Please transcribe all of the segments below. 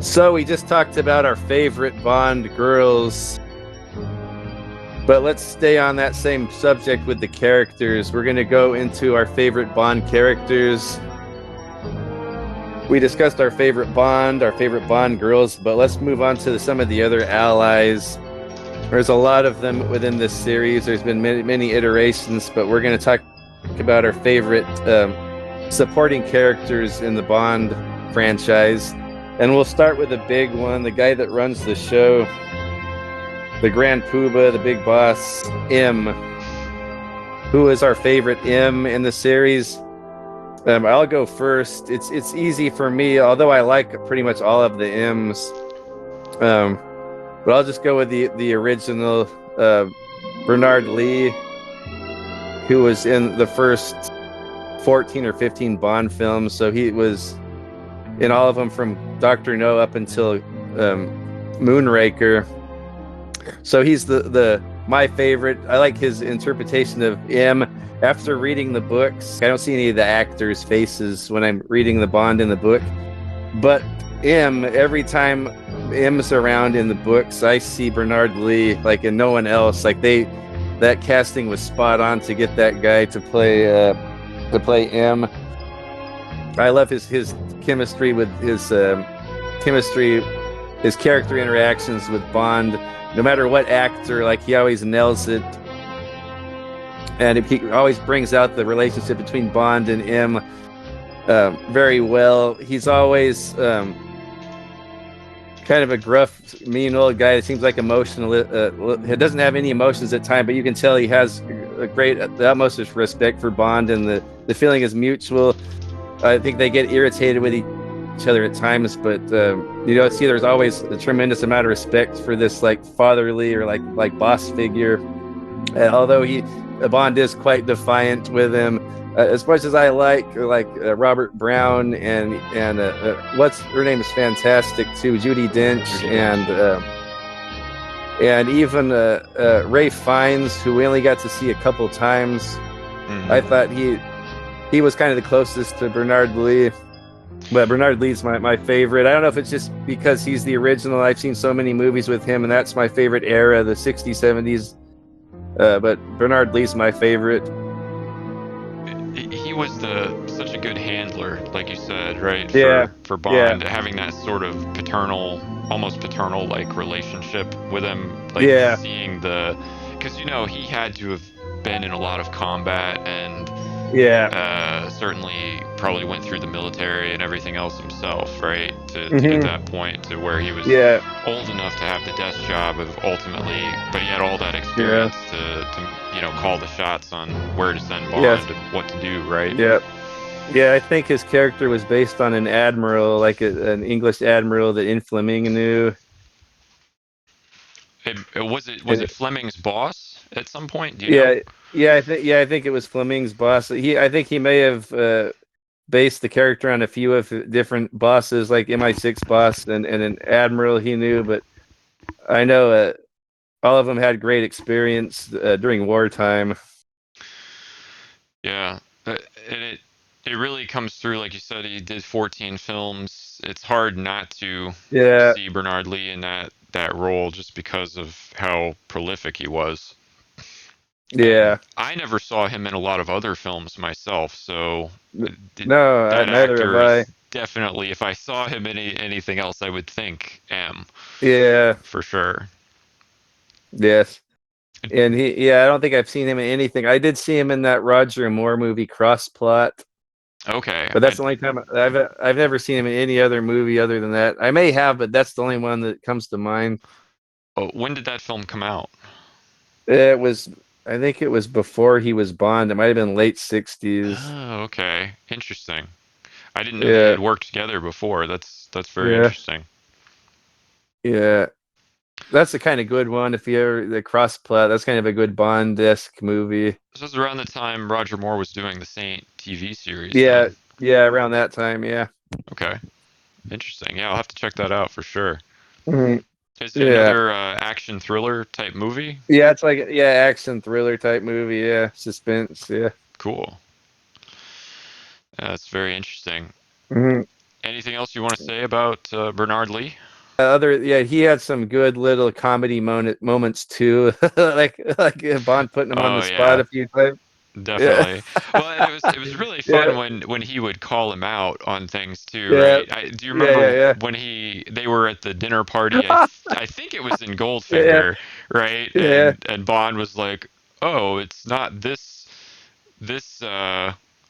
So we just talked about our favorite Bond girls, but let's stay on that same subject with the characters. We're going to go into our favorite Bond characters. We discussed our favorite Bond girls, but let's move on to some of the other allies. There's a lot of them within this series. There's been many iterations, but we're going to talk about our favorite supporting characters in the Bond franchise. And we'll start with the big one, the guy that runs the show, the Grand Poobah, the big boss, M. Who is our favorite M in the series? I'll go first. It's easy for me, although I like pretty much all of the M's. But I'll just go with the original Bernard Lee, who was in the first 14 or 15 Bond films. So he was in all of them from Dr. No up until Moonraker. So he's my favorite. I like his interpretation of M. After reading the books, I don't see any of the actors' faces when I'm reading the Bond in the book. But M, every time M's around in the books, I see Bernard Lee, and no one else. That casting was spot on to get that guy to play M. I love his chemistry with his character interactions with Bond. No matter what actor, he always nails it. And he always brings out the relationship between Bond and M very well. He's always kind of a gruff, mean old guy. It seems like emotional. He doesn't have any emotions at times, but you can tell he has the utmost respect for Bond, and the feeling is mutual. I think they get irritated with each other at times, but see, there's always a tremendous amount of respect for this fatherly or like boss figure. Although Bond is quite defiant with him. As much as I like Robert Brown and what's her name is fantastic too, Judi Dench, and even Ralph Fiennes, who we only got to see a couple times. Mm-hmm. I thought he was kind of the closest to Bernard Lee, but Bernard Lee's my favorite. I don't know if it's just because he's the original. I've seen so many movies with him, and that's my favorite era, the 60s, 70s. But Bernard Lee's my favorite. He was such a good handler, like you said, right? For Bond, having that sort of almost paternal relationship with him, seeing because he had to have been in a lot of combat and certainly probably went through the military and everything else himself, right? To get that point to where he was old enough to have the desk job of ultimately, but he had all that experience to call the shots on where to send Bond and what to do, right? Yeah, I think his character was based on an admiral, an English admiral that in Fleming knew. Was it Fleming's boss at some point? Do you know? I think it was Fleming's boss. I think he may have based the character on a few of different bosses, like MI6 boss and an admiral he knew. But I know all of them had great experience during wartime. Yeah, and it really comes through, like you said. He did 14 films. It's hard not to see Bernard Lee in that role just because of how prolific he was. I never saw him in a lot of other films myself, so neither have I. Definitely, if I saw him in anything else, I would think M. Yeah, for sure. Yes, and I don't think I've seen him in anything. I did see him in that Roger Moore movie, Crossplot. Okay, but that's the only time I've never seen him in any other movie other than that. I may have, but that's the only one that comes to mind. Oh, when did that film come out? I think it was before he was Bond. It might have been late 60s. Oh, okay. Interesting. I didn't know they had worked together before. That's very interesting. Yeah. That's a kind of good one. If you ever, the Crossplot, that's kind of a good Bond-esque movie. This was around the time Roger Moore was doing the Saint TV series. Yeah, around that time, yeah. Okay. Interesting. Yeah, I'll have to check that out for sure. Mm-hmm. Is it another action thriller type movie? Yeah, it's action thriller type movie. Yeah, suspense. Yeah. Cool. That's very interesting. Mm-hmm. Anything else you want to say about Bernard Lee? He had some good little comedy moments too, like Bond putting him on Oh the spot yeah, a few times. Yeah, definitely. Well, and it was really yeah, fun when he would call him out on things too, yeah, right? Do you yeah, remember yeah, when they were at the dinner party? yeah, I think it was in yeah, Goldfinger, right? yeah, And Bond was like, "Oh, it's not this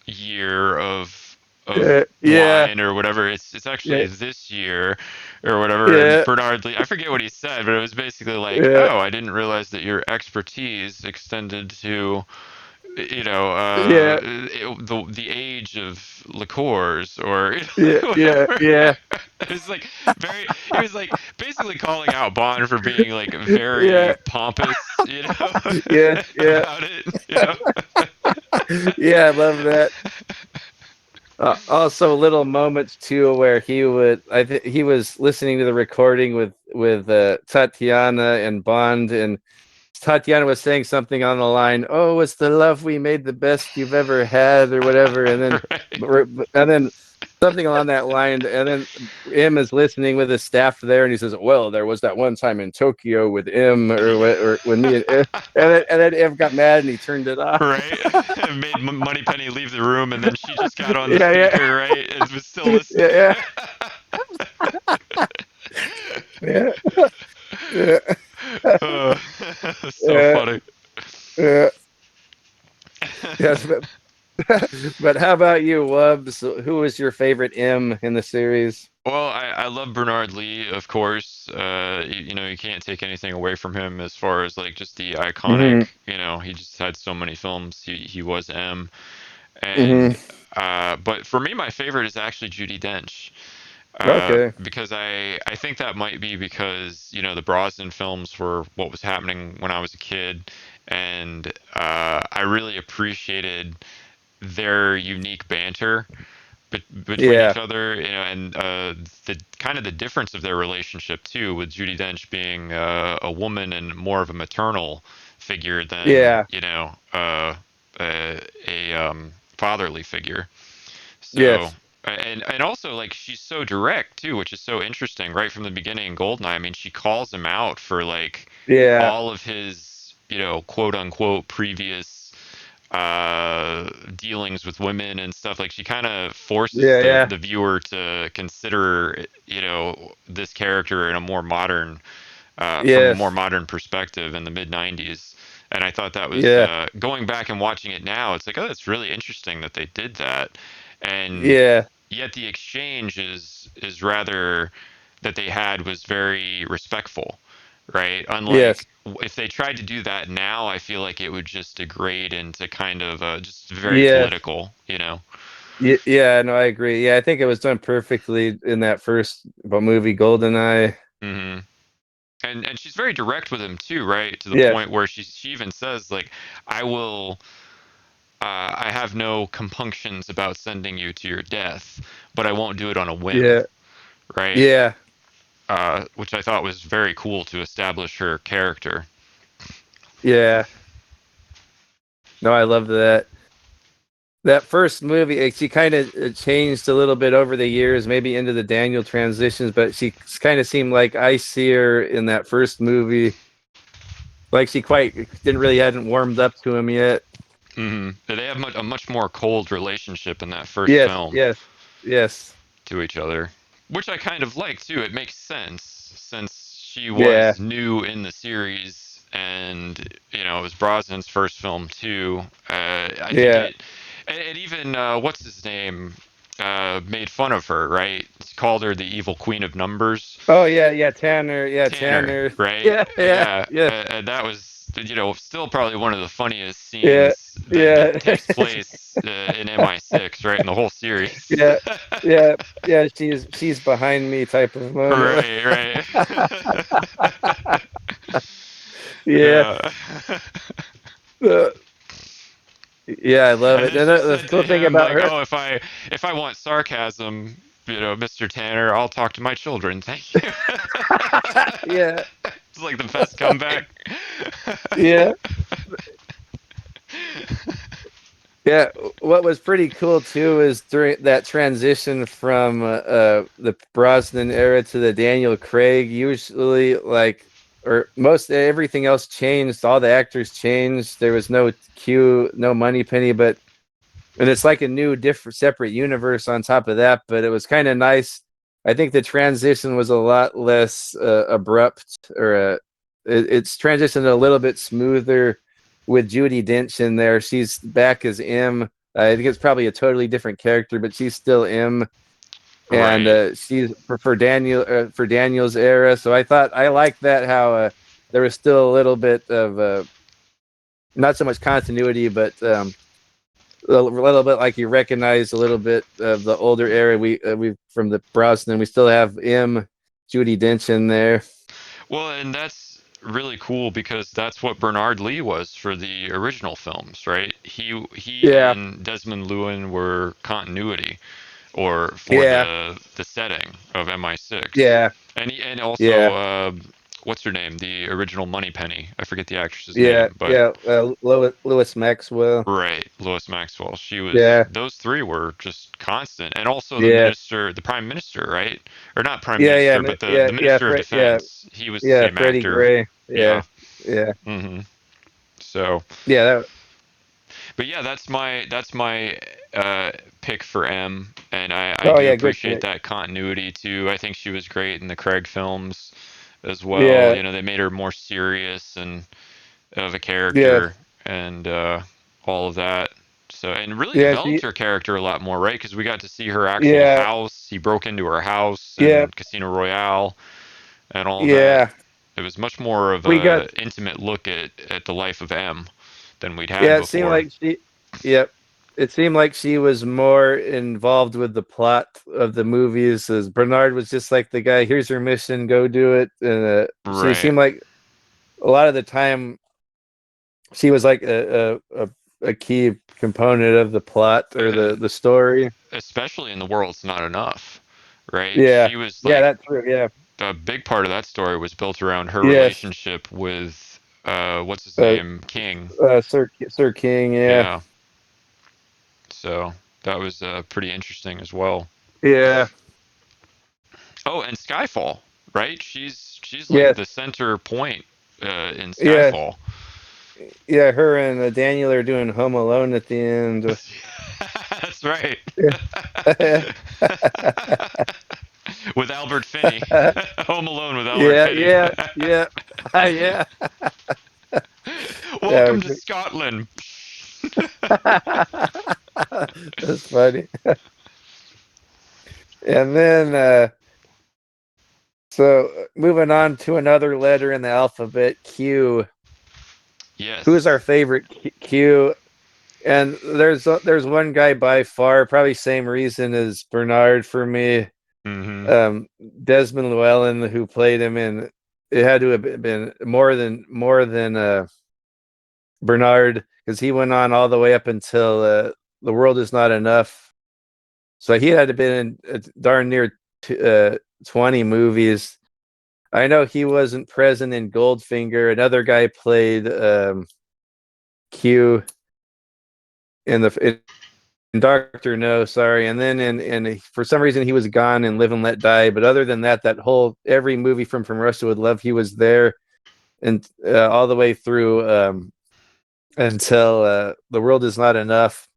year of yeah, wine or whatever. It's actually yeah, this year or whatever." And yeah, Bernard Lee, I forget what he said, but it was basically like, yeah, "Oh, I didn't realize that your expertise extended to, yeah, the age of liqueurs or yeah, yeah, whatever." yeah, It was like very. He was like basically calling out Bond for being like yeah, very pompous, yeah, yeah, about it. yeah. I love that. Also, little moments too where he was listening to the recording with Tatiana and Bond, and Tatiana was saying something on the line, "Oh, it's the love we made the best you've ever had," or whatever, Right. and then something along that line, and then M is listening with his staff there, and he says, "Well, there was that one time in Tokyo with M, or when me and M," and then M got mad and he turned it off. Right? Made Moneypenny leave the room, and then she just got on the Yeah, yeah, speaker, right, and was still listening. yeah, yeah, yeah, uh, so yeah, funny. yeah. Yes, but how about you, Wubs? Who was your favorite M in the series? Well, I love Bernard Lee, of course. You can't take anything away from him as far as like just the iconic. Hmm. He just had so many films. He was M, and Hmm. but for me, my favorite is actually Judi Dench. Okay. Because I think that might be because the Brosnan films were what was happening when I was a kid, and I really appreciated their unique banter between each Yeah. other, and the kind of the difference of their relationship too, with Judi Dench being a woman and more of a maternal figure than Yeah. a fatherly figure. So, Yes. and also like she's so direct too, which is so interesting right from the beginning in Goldeneye. I mean, she calls him out for like Yeah. all of his, quote unquote previous dealings with women and stuff. Like she kind of forces Yeah. the Yeah. the viewer to consider, this character in a more modern from a more Yes. modern perspective in the mid 90s. And I thought that was Yeah. going back and watching it now, it's like, oh, that's really interesting that they did that. And Yeah. yet the exchange is rather that they had was very respectful, right? Yes. Unlike if they tried to do that now, I feel like it would just degrade into kind of just very Yes. political, Yeah. No, I agree. Yeah, I think it was done perfectly in that first movie, Goldeneye. hmm and she's very direct with him too, right? To the Yes. point where she even says like, I will I have no compunctions about sending you to your death, but I won't do it on a whim, Yeah. right? Yeah. Which I thought was very cool to establish her character. Yeah. No, I love that. That first movie, she kind of changed a little bit over the years, maybe into the Daniel transitions, but she kind of seemed like I see her in that first movie, like she quite didn't really hadn't warmed up to him yet. They have a much more cold relationship in that first Yes, film yes, yes, to each other, which I kind of like too. It makes sense since she yeah, was new in the series, and it was Brosnan's first film too. I think yeah. it even what's his name made fun of her, right? It's called her the evil queen of numbers. Oh yeah, yeah, Tanner, yeah, Tanner, Tanner, right? yeah, yeah, Yeah, yeah, and that was, still probably one of the funniest yeah, scenes that yeah, takes place in MI6, right? In the whole series. yeah, yeah, yeah. She's behind me type of moment. Right, right. Yeah, Yeah. uh, yeah, I love And it. then And she the said to cool thing him about like, her, "Oh, if I want sarcasm, Mr. Tanner, I'll talk to my children. Thank you." yeah, It's like the best comeback. yeah, Yeah, what was pretty cool too is during that transition from the Brosnan era to the Daniel Craig. Usually, like, or most everything else changed. All the actors changed. There was no Q, no Moneypenny, but and it's like a new, different, separate universe on top of that. But it was kind of nice. I think the transition was a lot less abrupt, or it's transitioned a little bit smoother with Judi Dench in there. She's back as M. I think it's probably a totally different character, but she's still M, and Right. she's for Daniel's era. So I thought I liked that how there was still a little bit of not so much continuity, but a little bit like you recognize a little bit of the older era. We from the Brosnan. We still have M, Judi Dench in there. Well, and that's really cool because that's what Bernard Lee was for the original films, right? He Yeah, and Desmond Llewellyn were continuity, or for yeah, the setting of MI6, yeah, and also yeah, what's her name? The original Moneypenny. I forget the actress's yeah, name, but yeah. Louis Maxwell. right, Lois Maxwell. She was. Yeah, Those three were just constant, and also yeah, the prime minister, right? Or not prime yeah, yeah, minister, but yeah, the yeah, minister of Yeah, defense. He was the yeah. same Freddie actor. Gray. Yeah. Yeah, yeah, hmm So, yeah. That, but yeah, that's my uh, pick for M, and I oh do yeah, good appreciate pick. that continuity too. I think she was great in the Craig films as well. Yeah, You know, they made her more serious and of a yeah, character, and all of that. So, and really yeah. developed her character a lot more, right? Because we got to see her actual Yeah, house. He broke into her house yeah, in Casino Royale and all that. yeah. It was much more of We got a intimate look at the life of M than we'd had Yeah, it seemed before. like yep. It seemed like she was more involved with the plot of the movies, as Bernard was just like the guy, here's your mission, go do it. And she Right. seemed like a lot of the time she was like a key component of the plot or Uh, the story. Especially in The World's Not Enough, right? Yeah. She was Yeah, like that's true. Yeah. a big part of that story was built around her Yes. relationship with what's his Uh, name? King. Sir King, yeah. Yeah. So that was pretty interesting as well. Yeah. Oh, and Skyfall, right? She's like Yes. the center point in Yeah. Skyfall. Yeah, her and Daniel are doing Home Alone at the end. That's right. Yeah. With Albert Finney. Home Alone with Albert Yeah, Finney. yeah, yeah, yeah, yeah. Welcome to Scotland. That's funny. And then, moving on to another letter in the alphabet, Q. Who's our Yes. favorite Q? And there's one guy by far, probably same reason as Bernard for me. hmm Um, Desmond Llewellyn, who played him in. It had to have been more than Bernard, because he went on all the way up until The World Is Not Enough. So he had to been in darn near 20 movies. I know he wasn't present in Goldfinger. Another guy played Q in Doctor No, sorry. And then in for some reason he was gone in Live and Let Die. But other than that, that whole every movie from Russia with Love, he was there, and all the way through until The World Is Not Enough.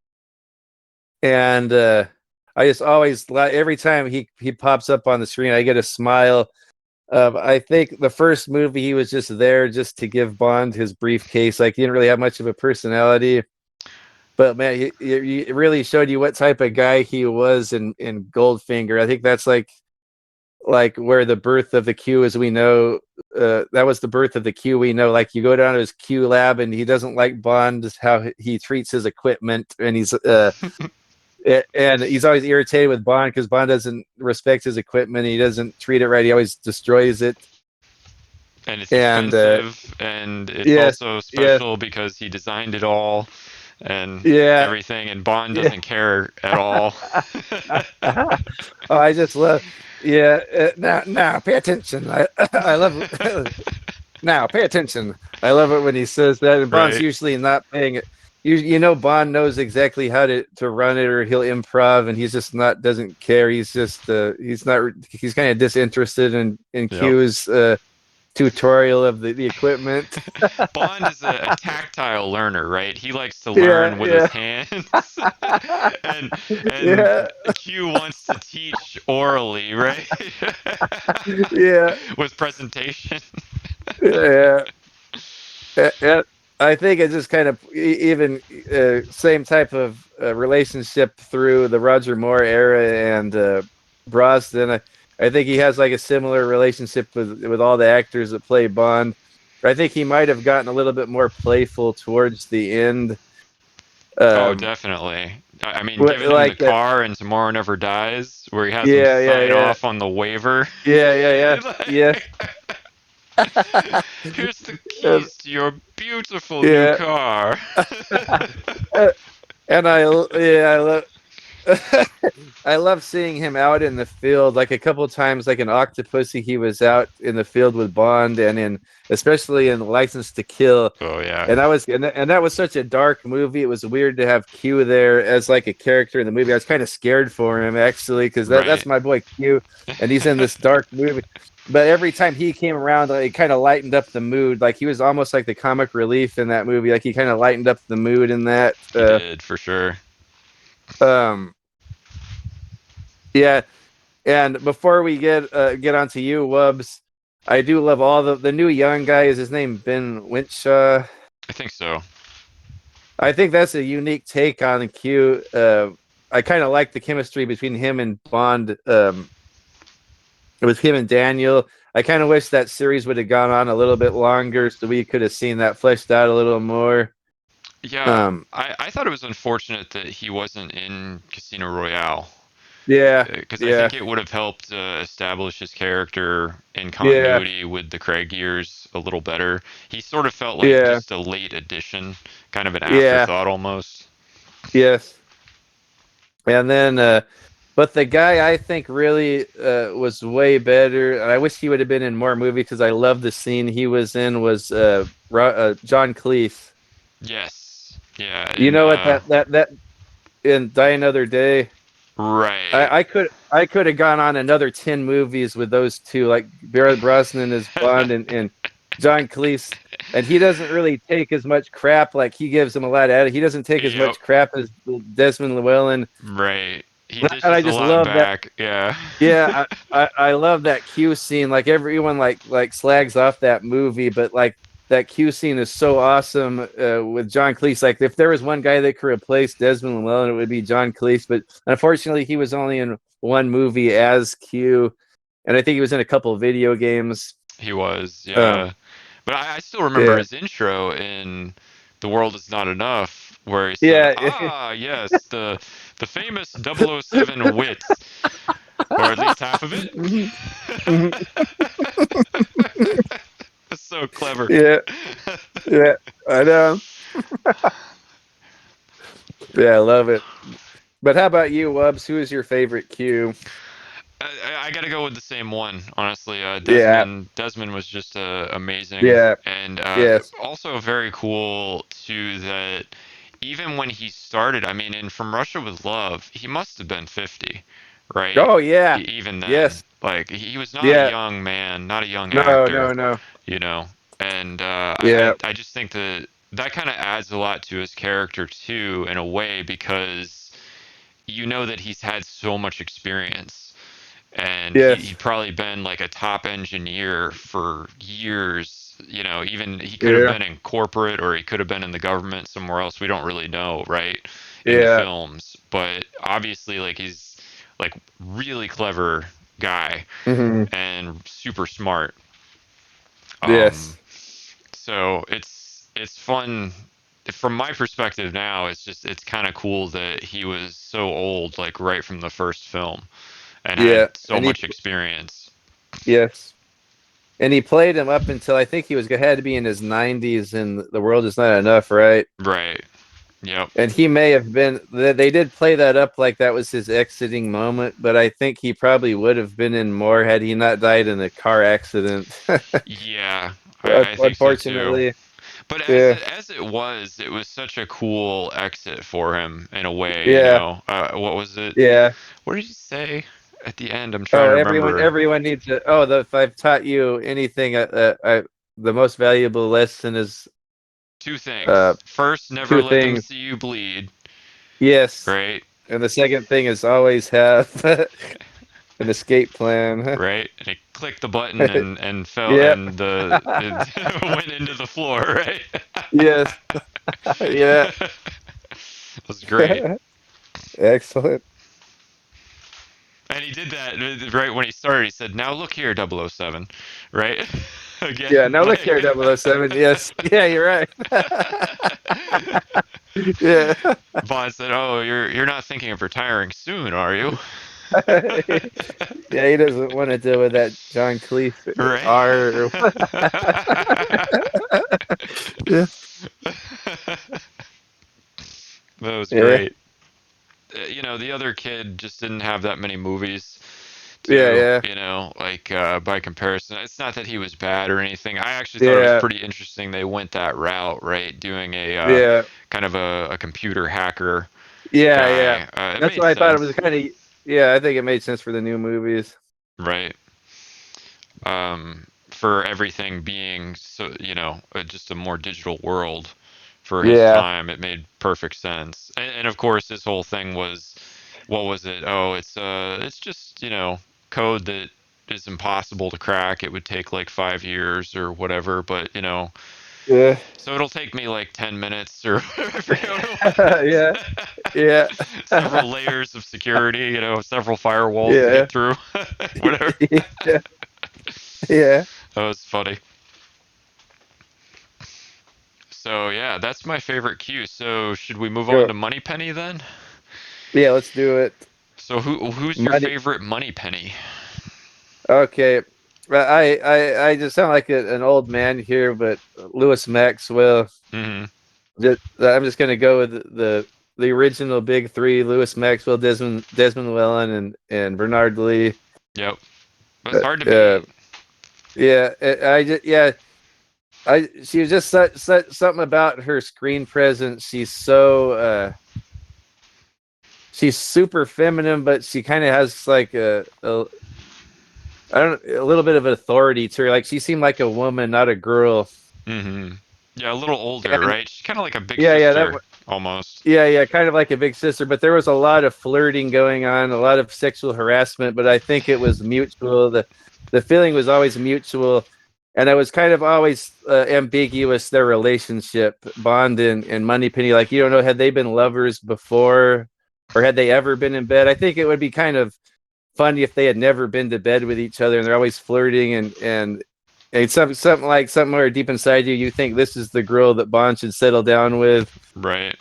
And I just always every time he pops up on the screen, I get a smile. I think the first movie he was just there just to give Bond his briefcase. Like he didn't really have much of a personality, but man, he really showed you what type of guy he was in Goldfinger. I think that's like where the birth of the Q, as we know, that was the birth of the Q we know. Like you go down to his Q lab, and he doesn't like Bond, how he treats his equipment, and he's always irritated with Bond because Bond doesn't respect his equipment. He doesn't treat it right. He always destroys it. And it's And expensive, and it's yes, also yes, special because he designed it all and yeah, everything, and Bond yeah. doesn't care at all. Oh, I just love. Yeah, now, pay attention. I love it. Now, pay attention. I love it when he says that. And Bond's Right. usually not paying it. you know Bond knows exactly how to run it, or he'll improv, and he's just not doesn't care. He's just he's not he's kind of disinterested in Yep. Q's tutorial of the equipment. Bond is a tactile learner, right? He likes to Yeah, learn with his yeah, hands, and yeah, Q wants to teach orally, right? yeah, With presentation. yeah. Yeah, I think it's just kind of even same type of relationship through the Roger Moore era and Brosnan. I think he has like a similar relationship with all the actors that play Bond. I think he might have gotten a little bit more playful towards the end. Oh, Um, definitely. I mean, giving him the like, car and Tomorrow Never Dies, where he has him yeah, yeah, sign yeah, off on the waiver. yeah, yeah, yeah, Here's the yeah, keys to your beautiful new yeah. car. And I love I love seeing him out in the field. Like a couple of times, like in Octopussy, he was out in the field with Bond, and in especially in License to Kill. Oh yeah. And and that was such a dark movie. It was weird to have Q there as like a character in the movie. I was kind of scared for him actually, because that's Right. my boy Q, and he's in this dark movie. But every time he came around, like, it kind of lightened up the mood. Like he was almost like the comic relief in that movie. Like he kind of lightened up the mood in that. He did for sure. Um, yeah, and before we get onto you, Wubs, I do love all the new young guy. Is his name Ben Winshaw? I think so. I think that's a unique take on Q. I kind of like the chemistry between him and Bond. With him and Daniel, I kind of wish that series would have gone on a little bit longer, so we could have seen that fleshed out a little more. Yeah, I thought it was unfortunate that he wasn't in Casino Royale. Yeah, Because I yeah, think it would have helped establish his character in yeah, continuity with the Craig years a little better. He sort of felt like yeah, just a late addition, kind of an yeah, afterthought almost. yes. And then, but the guy I think really was way better. And I wish he would have been in more movies because I love the scene he was in. Was John Cleese? Yes, yeah, You and know what that in Die Another Day? right. I could have gone on another 10 movies with those two, like Barrett Brosnan as Bond and John Cleese. And he doesn't really take as much crap. Like he gives him a lot of attitude. He doesn't take as Yep, much crap as Desmond Llewellyn. right. He And I dishes a just lot love that. back. Yeah. Yeah, I love that Q scene. Like everyone like slags off that movie, but like that Q scene is so awesome with John Cleese. Like if there was one guy that could replace Desmond Llewellyn, it would be John Cleese. But unfortunately, he was only in one movie as Q, and I think he was in a couple of video games. He was, Um, yeah. But I still remember yeah, his intro in The World Is Not Enough, where he said, yeah, "Ah, yes, the famous 007 wit, or at least half of it." Mhm, mhm. That's so clever. Yeah, yeah. I know. Yeah, I love it. But how about you, Wubs? Who is your favorite Q? I gotta go with the same one, honestly. Yeah, Desmond was just amazing, yeah, and yes. also very cool too that even when he started, I mean, in From Russia with Love, he must have been 50, right? Oh yeah. Even then, Yes. like he was not a Yeah. young man, not a young No, actor, no, no. you know. And Yeah. I just think that that kind of adds a lot to his character too, in a way, because you know that he's had so much experience and Yes. he'd probably been like a top engineer for years. You know, even he could have Yeah. been in corporate or he could have been in the government somewhere else. We don't really know, right? In the Yeah. films, but obviously, like he's like really clever guy Hmm. and super smart. Um, Yes. so it's fun from my perspective now. It's just it's kind of cool that he was so old, like right from the first film, and had Yeah. so much experience. Yes. And he played him up until I think he was had to be in his 90s, and the world is not enough, right? Right. Yep. And he may have been. They did play that up like that was his exiting moment, but I think he probably would have been in more had he not died in a car accident. Yeah, I think so too. Unfortunately. But Yeah. as it was such a cool exit for him in a way, you Yeah. know. What was it? Yeah. What did he say at the end? I'm trying Oh, to everyone, remember. everyone needs to. Oh, if I've taught you anything, the most valuable lesson is Two uh, things. First, never two let them things. see you bleed. Yes, Right? and the second thing is always have an escape plan. Right? And he clicked the button and fell Yep. and the it went into the floor, right? Yes. Yeah. That was great. Excellent. And he did that right when he started. He said, "Now look here, 007." Right? Yeah. Again, Now look here, like 007. Yes. Yeah, you're right. Yeah. Bond said, "Oh, you're not thinking of retiring soon, are you?" Yeah, he doesn't want to deal with that John Cleese Right? R. Yeah. That was Yeah. great. You know, the other kid just didn't have that many movies Yeah. to, Yeah. you know, like by comparison. It's not that he was bad or anything. I actually thought it was Yeah. pretty interesting they went that route, right? Doing a Yeah. kind of a computer hacker Yeah. Yeah. guy. It That's made why I thought it was sense, kind of. Yeah, I think it made sense for the new movies. right? For everything being so, you know, just a more digital world for his Yeah. time, it made perfect sense. And of course, his whole thing was, what was it? Oh, it's just, you know, code that is impossible to crack. It would take like 5 years or whatever, but you know, Yeah. so it'll take me like 10 minutes or I forget what Yeah. it was. Yeah. Several layers of security, you know, several firewalls to Yeah. get through, whatever. Yeah. Yeah. That was funny. So yeah, that's my favorite cue. So should we move on Go. to Moneypenny then? Yeah, let's do it. So who's your Money. favorite Moneypenny? Okay. I just sound like an old man here, but Lewis Maxwell. Hmm. I'm just gonna go with the original big three: Lewis Maxwell, Desmond Llewellyn, and Bernard Lee. Yep. That's Uh, hard to uh, beat. yeah, I just yeah. She was just such something about her screen presence. She's super feminine, but she kind of has like a little bit of authority to her. Like she seemed like a woman, not a girl. Hmm. Yeah, a little older, And right? She's kind of like a big yeah, sister almost. yeah, kind of like a big sister. But there was a lot of flirting going on, a lot of sexual harassment. But I think it was mutual. The feeling was always mutual, and it was kind of always ambiguous. Their relationship, Bond and Moneypenny. Like you don't know, had they been lovers before, or had they ever been in bed? I think it would be kind of funny if they had never been to bed with each other and they're always flirting and something where deep inside you you think this is the girl that Bond should settle down with. Right.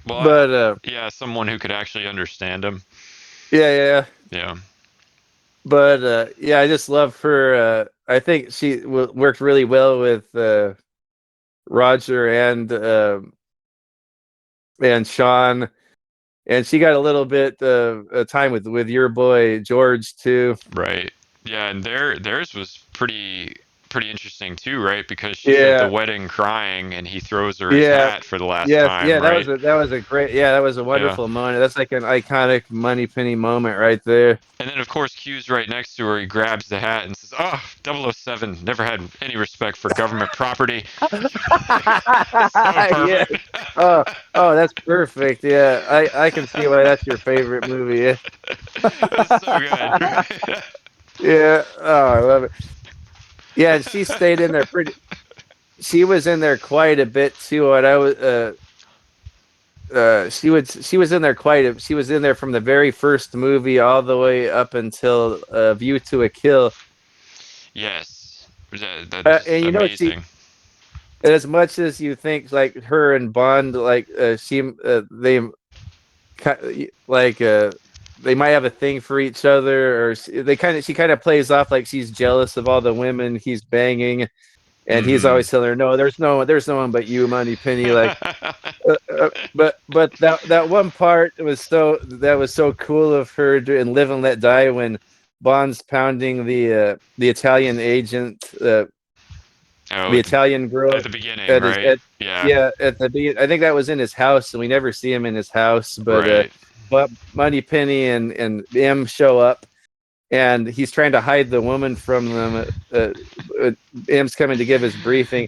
Well, But yeah, someone who could actually understand him. yeah. Yeah. But yeah, I just love her. I think she worked really well with Roger and Sean, and she got a little bit of time with your boy George too. Right. Yeah, and theirs was pretty interesting too, right? Because she's at the Yeah, wedding crying and he throws her his yeah, hat for the last yes, time, yeah. right? That was a great. Yeah, that was a Yeah. wonderful moment. That's like an iconic Moneypenny moment right there. And then of course Q's right next to her. He grabs the hat and says, "Oh, 007 never had any respect for government property." So Yeah. perfect. Oh, oh, that's perfect. Yeah, I can see why that's your favorite movie. That's so good. Yeah. Yeah. Oh, I love it. Yeah, and she stayed in there pretty. She was in there quite a bit too. And I was she was in there she was in there from the very first movie all the way up until View to a Kill. Yes. That's And you know she amazing. as much as you think like her and Bond like like they might have a thing for each other or she kind of plays off like she's jealous of all the women he's banging and he's Hmm. always telling her no there's no one but you Moneypenny like but that one part was so cool of her and Live and Let Die when Bond's pounding the Italian agent Oh, the Italian at girl the beginning, at his right? at Yeah. yeah at the I think that was in his house, and we never see him in his house. Right. But Moneypenny and M show up, and he's trying to hide the woman from them. M's coming to give his briefing,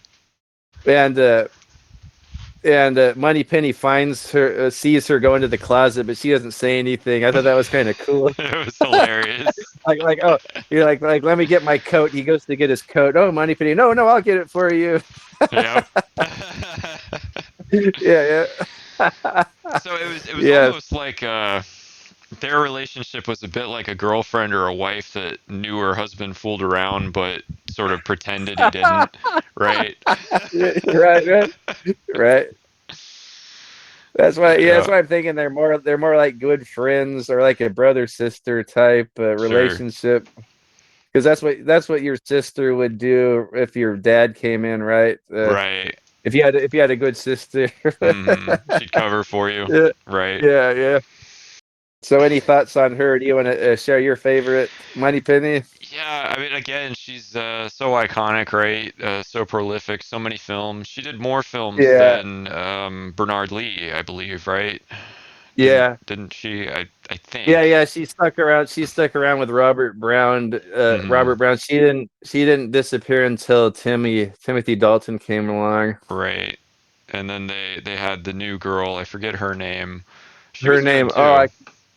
and Moneypenny finds her, sees her go into the closet, but she doesn't say anything. I thought that was kind of cool. It was hilarious. Oh, you're like, let me get my coat. He goes to get his coat. Oh, Moneypenny, no, no, I'll get it for you. Yep. Yeah, yeah. So it was Yes. almost like their relationship was a bit like a girlfriend or a wife that knew her husband fooled around but sort of pretended he didn't, right? Right, right, right. That's why, yeah, that's Yeah, why I'm thinking they're more like good friends or like a brother sister type sure. relationship. Because that's what your sister would do if your dad came in, right? Right. If you had a good sister. She'd cover for you. Yeah, Right. yeah, yeah. So, any thoughts on her? Do you want to share your favorite Moneypenny? Yeah, I mean, again, she's so iconic, right? So prolific, so many films. She did more films Yeah, than Bernard Lee, I believe, right? Didn't yeah, didn't she? I yeah, think. yeah. She stuck around. She stuck around with Robert Brown. hmm Robert Brown. She didn't disappear until Timothy Dalton came along. Right. And then they had the new girl. I forget her name. She Her was good name. Oh, too.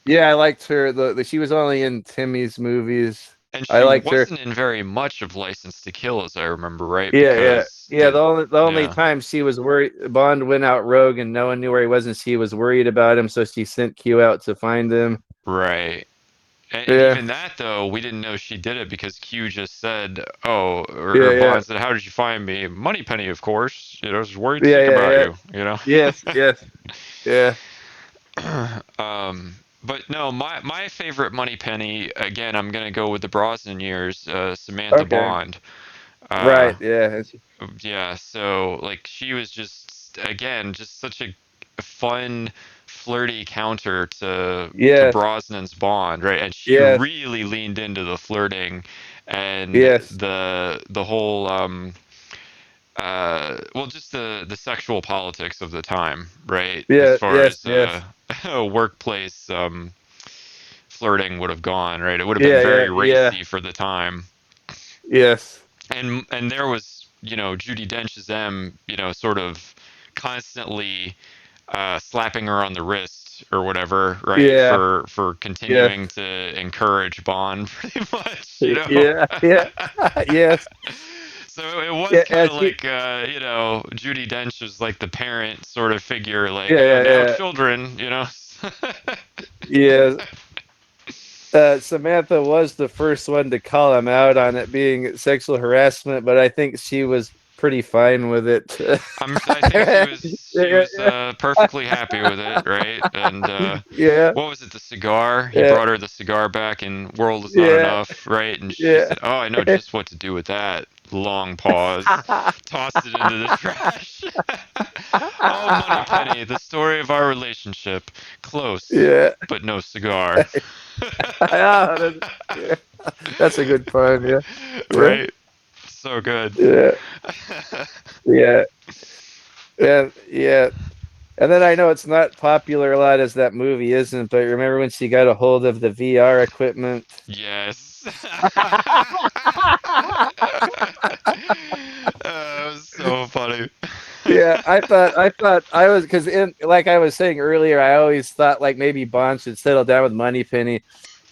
yeah, I liked her. She was only in Timmy's movies. And I she liked her. wasn't in very much of License to Kill, as I remember, right? Yeah, yeah, Because yeah. The only yeah, time she was worried, Bond went out rogue and no one knew where he was, and she was worried about him, so she sent Q out to find him. right. And Yeah, even that though, we didn't know she did it because Q just said, "Oh," or yeah, yeah, Bond said, "How did you find me?" Moneypenny, of course. You know, I was worried yeah, sick yeah, about yeah. you. You know. Yes, yes, yeah. But no, my favorite Moneypenny again. I'm gonna go with the Brosnan years. Samantha Okay, Bond. Uh, right, yeah, yeah. So like she was just again just such a fun, flirty counter to yes, Brosnan's Bond, right? And she yes, really leaned into the flirting and yes, the whole well just the sexual politics of the time, right? As yeah, far yes, as yes, workplace flirting would have gone, right? It would have been yeah, very yeah, yeah, racy for the time. yes, And there was Judy Dench's M, sort of constantly slapping her on the wrist or whatever, right? yeah, For yes, continuing to encourage Bond, pretty much, yeah, yeah, yes, So it was yeah, kind and of like Judy Dench was like the parent sort of figure, like, yeah, oh, yeah, now yeah, children. yeah. Samantha was the first one to call him out on it being sexual harassment, but I think she was pretty fine with it. I think she was perfectly happy with it, right? And Yeah, what was it? The cigar? He yeah, brought her the cigar back in World Is Not yeah, Enough, right? And she yeah. said, "Oh, I know just what to do with that." Long pause, tossed it into the trash. Oh, Moneypenny, the story of our relationship. Close, Yeah. but no cigar. Ah, yeah. That's a good pun. Yeah, yeah, Right? So good. yeah, yeah, yeah. And then I know it's not popular a lot as that movie isn't, but remember when she got a hold of the VR equipment? Yes. It was so funny. Yeah, I thought I was because in like I was saying earlier, I always thought like maybe Bond should settle down with Moneypenny.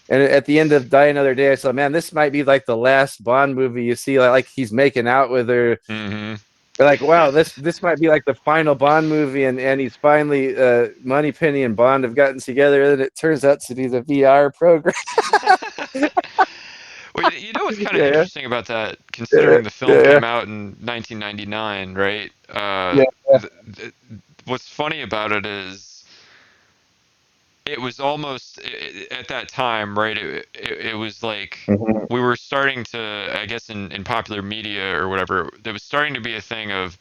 And at the end of Die Another Day, I thought, man, this might be like the last Bond movie you see, like he's making out with her. hmm Like, wow, this might be like the final Bond movie, and he's finally Moneypenny and Bond have gotten together, and it turns out to be the VR program. Well, what's kind of Yeah, interesting about that, yeah, considering the film yeah, came out in 1999, right? yeah, What's funny about it is it was almost at that time, right? It was like mhm. we were starting to, I guess, in popular media or whatever, there was starting to be a thing of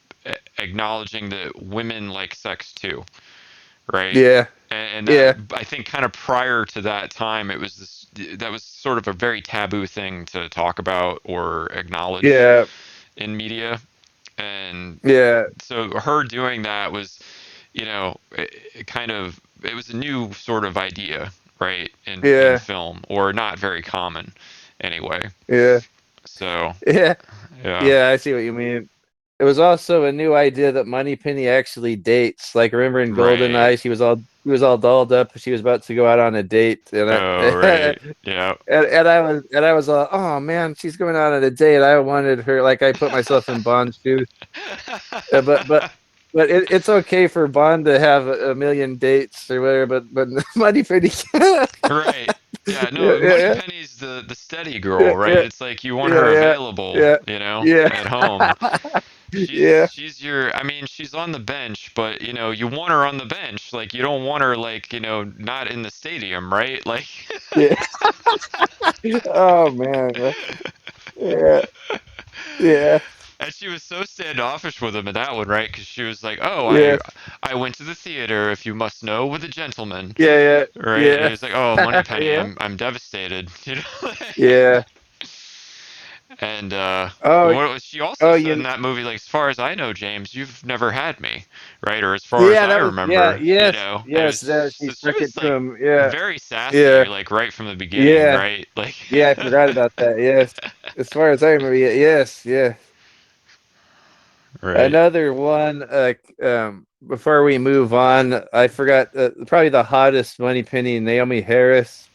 acknowledging that women like sex too, right? Yeah, And that yeah, I think kind of prior to that time, it was that was sort of a very taboo thing to talk about or acknowledge yeah, in media. And Yeah. so her doing that was, it was a new sort of idea, right, in Yeah. film, or not very common anyway. Yeah. So Yeah. yeah. Yeah, I see what you mean. It was also a new idea that Moneypenny actually dates. Like, remember in Right. GoldenEye, she was all dolled up. She was about to go out on a date, and Oh, I right. Yeah. and I was like, oh man, she's going out on a date. I wanted her. Like, I put myself in Bond's shoes. But it's okay for Bond to have a million dates or whatever. But Moneypenny, yeah, Right. Yeah, no, yeah, Moneypenny's the steady yeah, girl, right? yeah, It's like you want her yeah, available, yeah, yeah, at home. yeah, She's your, I mean, she's on the bench, but you want her on the bench. Like you don't want her like, not in the stadium, right? Like yeah. Oh man, yeah, yeah, and she was so standoffish with him in that one, right? Because she was like, "Oh, I yeah, I went to the theater, if you must know, with a gentleman." yeah, Right? And he yeah, was like, "Oh, Moneypenny, yeah, I'm devastated." yeah. And Oh, what was she also oh, said in that movie? Like, as far as I know, James, you've never had me, right? Or as far as yeah. I That was, yeah, remember, yes, and yes. She she stuck was it to like him. Yeah, very sassy, yeah, like right from the beginning, yeah, right? Like, yeah. I forgot about that. Yes, as far as I remember, yes, yeah. right. Another one. Before we move on, I forgot. Probably the hottest Moneypenny, Naomi Harris.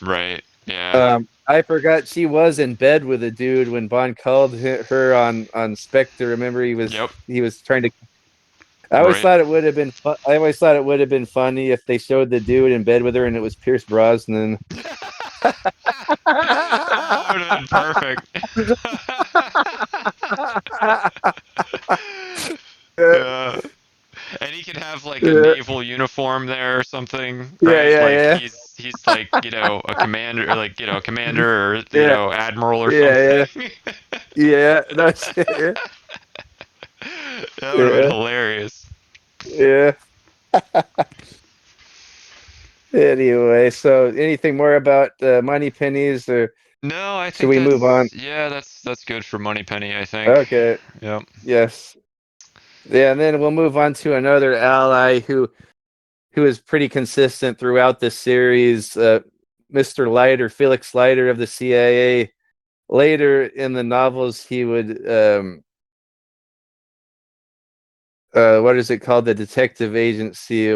Right. Yeah. I forgot she was in bed with a dude when Bond called her on Spectre. Remember, Yep. he was trying to. I always Right. thought it would have been. I always thought it would have been funny if they showed the dude in bed with her and it was Pierce Brosnan. That would have been perfect. Yeah. And he could have like a Yeah, naval uniform there or something, yeah, right? yeah, Like yeah, he's like, a commander, or like, a commander, or yeah, admiral or yeah, something. yeah, yeah. That's it. That would have been Yeah, hilarious. yeah. Anyway, so anything more about Money Pennies, or No, I should think we move on? that's good for Moneypenny, I think. Okay. Yep. Yes. Yeah, and then we'll move on to another ally who is pretty consistent throughout the series, Mr. Leiter, Felix Leiter of the CIA. Later in the novels, he would what is it called? The detective agency,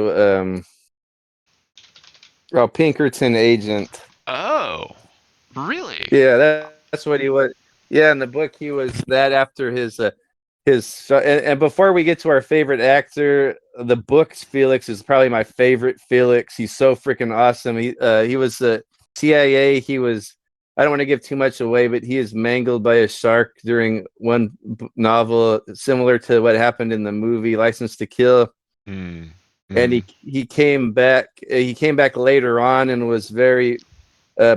Pinkerton agent. Oh, really? Yeah, that's what he was. Yeah, in the book, he was that after his. And before we get to our favorite actor, the book's Felix is probably my favorite Felix. He's so freaking awesome. He was the CIA. He was. I don't want to give too much away, but he is mangled by a shark during one novel, similar to what happened in the movie License to Kill. Hmm. And Hmm. he came back. He came back later on and was very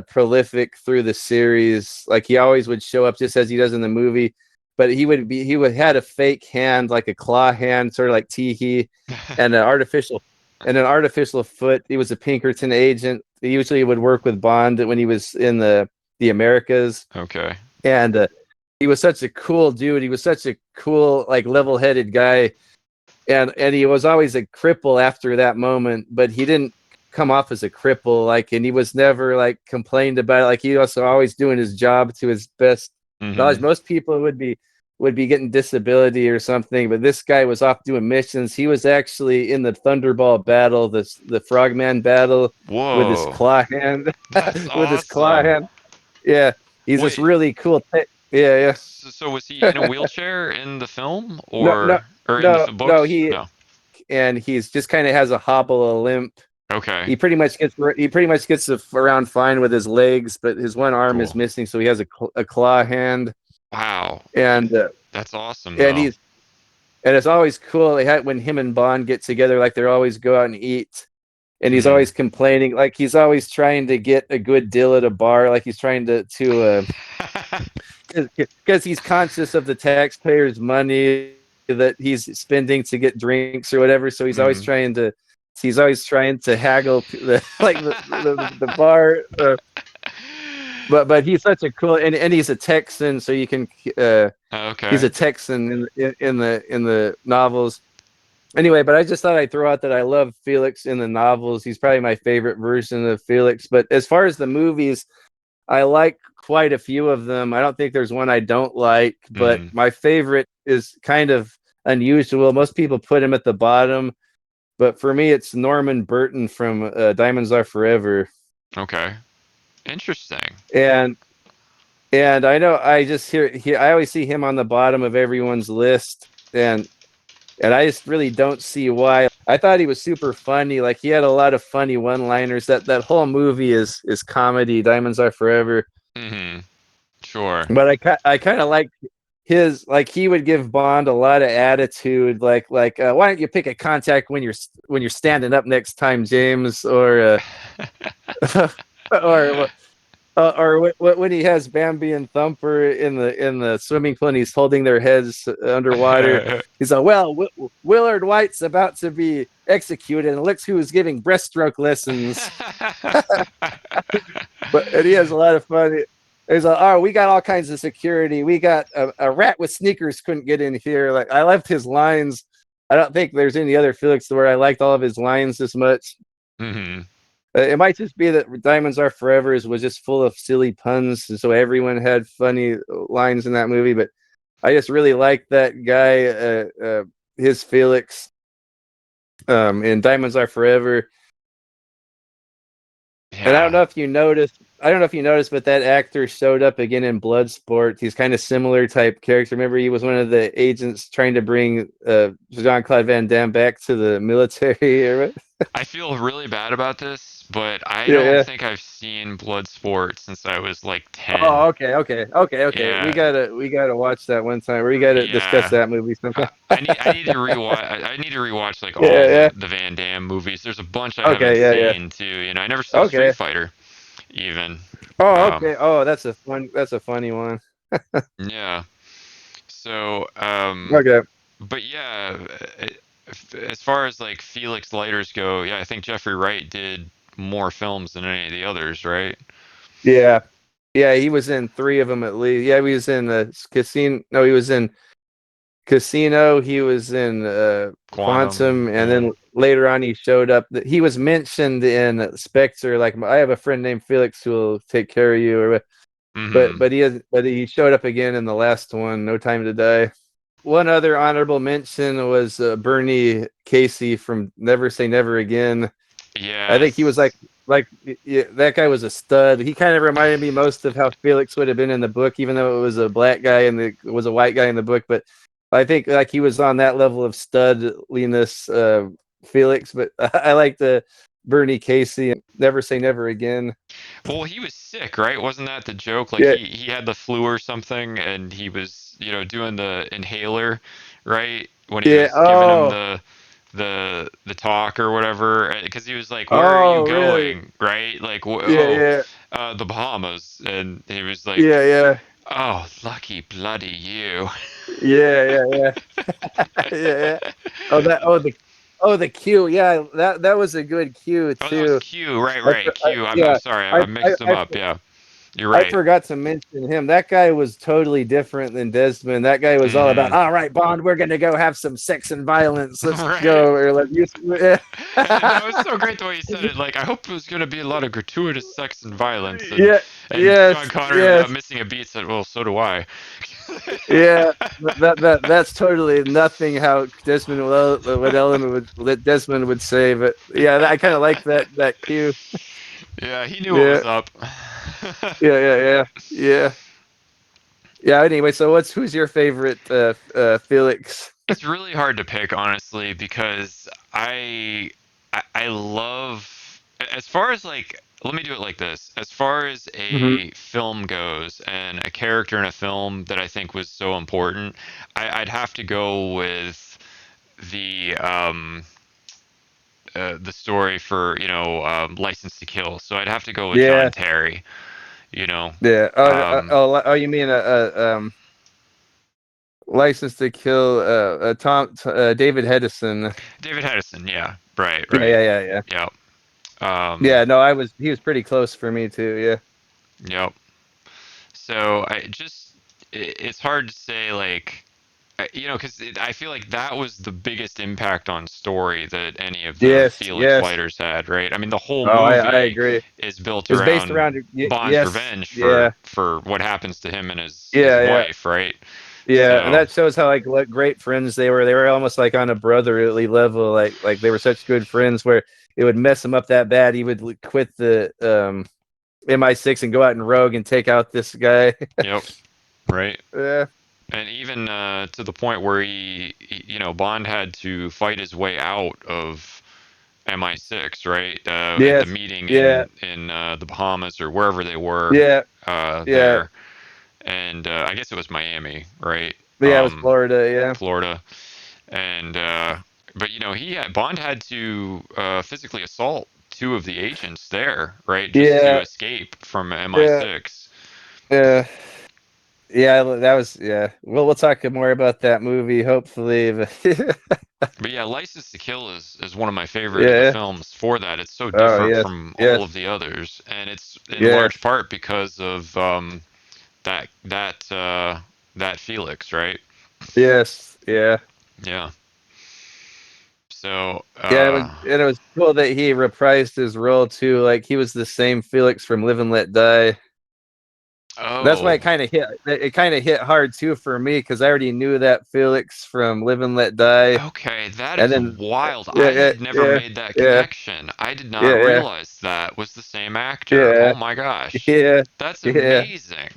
prolific through the series. Like, he always would show up just as he does in the movie, but he would had a fake hand, like a claw hand, sort of like Teehee, and an artificial foot. He was a Pinkerton agent. He usually would work with Bond when he was in the Americas, Okay. and he was such a cool dude. He was such a cool, like, level-headed guy, and he was always a cripple after that moment, but he didn't come off as a cripple, like, and he was never like complained about it. Like, he was always doing his job to his best knowledge. Mm-hmm. Most people would be getting disability or something, but this guy was off doing missions. He was actually in the Thunderball battle, the Frogman battle, with his Whoa. claw hand. That's With his claw awesome. hand. Yeah, he's this Wait, really cool yeah, so was he in a yeah. wheelchair in the film, No, no, or in the no, no. books? No. He's just kind of has a hobble, a limp. Okay. He pretty much gets around fine with his legs, but his one arm is Cool. missing, so he has a claw hand. Wow. And That's awesome and though. he's and it's always cool. They had when him and Bond get together, like, they always go out and eat, and he's Hmm. always complaining, like he's always trying to get a good deal at a bar, like he's trying to because he's conscious of the taxpayers' money that he's spending to get drinks or whatever. So Hmm. he's always trying to haggle the like the bar. but he's such a cool, and he's a Texan, so you can he's Okay. a Texan in the novels. Anyway, but I just thought I'd throw out that I love Felix in the novels. He's probably my favorite version of Felix. But as far as the movies, I like quite a few of them. I don't think there's one I don't like, but Mm, my favorite is kind of unusual. Most people put him at the bottom, but for me, it's Norman Burton from Diamonds Are Forever. okay. Interesting. And I know I just I always see him on the bottom of everyone's list, and I just really don't see why. I thought he was super funny. Like he had a lot of funny one-liners. That whole movie is comedy. Diamonds Are Forever. Mm-hmm. Sure. But I kind of like his, like he would give Bond a lot of attitude. Why don't you pick a contact when you're standing up next time, James? Or or when he has Bambi and Thumper in the swimming pool and he's holding their heads underwater. He's like, well, Willard White's about to be executed, and looks who's giving breaststroke lessons. And he has a lot of fun. He's like, oh, we got all kinds of security. We got a rat with sneakers couldn't get in here. Like I loved his lines. I don't think there's any other Felix where I liked all of his lines as much. Mm-hmm. It might just be that Diamonds Are Forever was just full of silly puns, and so everyone had funny lines in that movie. But I just really like that guy, his Felix, in Diamonds Are Forever. And I don't Yeah. know if you noticed. I don't know if you noticed, but that actor showed up again in Bloodsport. He's kind of similar type character. Remember, he was one of the agents trying to bring Jean-Claude Van Damme back to the military. Or I feel really bad about this, but I yeah, don't yeah. think I've seen Bloodsport since I was like 10. Oh, okay. Yeah. We gotta watch that one time. Or we gotta discuss Yeah. that movie sometime. I need to rewatch. I need to rewatch like all Yeah, yeah. the Van Damme movies. There's a bunch I haven't Okay, yeah, yeah. seen too. I never saw Okay. Street Fighter even. Oh, Um, okay. Oh, that's a funny one. yeah. So, Okay. but yeah, as far as like Felix Leiters go, yeah, I think Jeffrey Wright did more films than any of the others, right? Yeah. Yeah, he was in three of them at least. Yeah, he was in the casino. No, he was in Casino. He was in Quantum. Quantum, and Yeah. then later on he showed up. He was mentioned in Spectre. Like I have a friend named Felix who will take care of you, or Mm-hmm. but he showed up again in the last one, No Time to Die. One other honorable mention was Bernie Casey from Never Say Never Again. I think he was Yes. yeah, that guy was a stud. He kind of reminded me most of how Felix would have been in the book, even though it was a black guy and it was a white guy in the book. But I think like he was on that level of studliness, Felix. But I like the Bernie Casey and Never Say Never Again. Well, he was sick, right? Wasn't that the joke? Like Yeah, he had the flu or something, and he was, doing the inhaler, right? When he yeah. was giving him the talk or whatever, because he was like, "Where are you Oh, really? going?" Right? Like, Yeah, "Oh, yeah, the Bahamas," and he was like, yeah, yeah, "Oh, lucky bloody you." yeah, yeah, yeah, yeah, yeah. Oh, the cue. Yeah, that was a good cue Oh, that was too. Q, right, right, Q. I'm Yeah, sorry, I I, I, mixed them I, up. Yeah, you're I right. forgot to mention him. That guy was totally different than Desmond. That guy was all about, Mm-hmm. all right, Bond, we're gonna go have some sex and violence. Let's Right. go. Or like, That was so great the way you said it. Like, I hope it was going to be a lot of gratuitous sex and violence. And yeah, Sean yes, Connery, without yes, missing a beat, said, "Well, so do I." yeah. That's totally nothing how Desmond what element would Desmond would say. But yeah, I kind of like that cue. Yeah, he knew what Yeah, was up. yeah. Yeah. Anyway, so who's your favorite Felix? It's really hard to pick, honestly, because I love, as far as like, let me do it like this. As far as Hmm. a film goes and a character in a film that I think was so important, I'd have to go with the the story for License to Kill. So I'd have to go with John Yeah, Terry. You know, yeah. um, You mean License to Kill? David Hedison. David Hedison. Yeah, right, Yeah, right. yeah, yeah, Yep. Um, yeah. No, he was pretty close for me too. Yeah. yep. So it's hard to say like because I feel like that was the biggest impact on story that any of the Yes, Felix yes. Leiters had, right? I mean, the whole Oh, I movie agree. is built It's based around around Bond's yes, revenge yeah, for what happens to him and his yeah, yeah, wife, right? yeah, and So, that shows how like what great friends they were. They were almost like on a brotherly level. Like they were such good friends where it would mess him up that bad. He would quit the MI6 and go out and rogue and take out this guy. yep, right. Yeah, And even to the point where Bond had to fight his way out of MI6, right? At the yes, meeting yeah, in the Bahamas or wherever they were yeah, yeah, there, and I guess it was Miami, right? yeah. It was Florida. Yeah, Florida, and but Bond had to physically assault two of the agents there, right, just to yeah, escape from yeah, MI6. yeah. Yeah, that was yeah. Well, we'll talk more about that movie hopefully. But yeah, License to Kill is one of my favorite of the Yeah. films for that. It's so Oh different yes, from all yes, of the others, and it's in yes, large part because of that Felix, right? yes, yeah, Yeah. So, yeah. It was cool that he reprised his role too. Like he was the same Felix from Live and Let Die. That's why oh, it kind of hit. It kind of hit hard too for me because I already knew that Felix from Live and Let Die, okay, that and is then wild. yeah, I yeah, had never yeah, made that yeah, connection. I did not yeah, realize that was the same actor. yeah, Oh my gosh. yeah, That's yeah. amazing.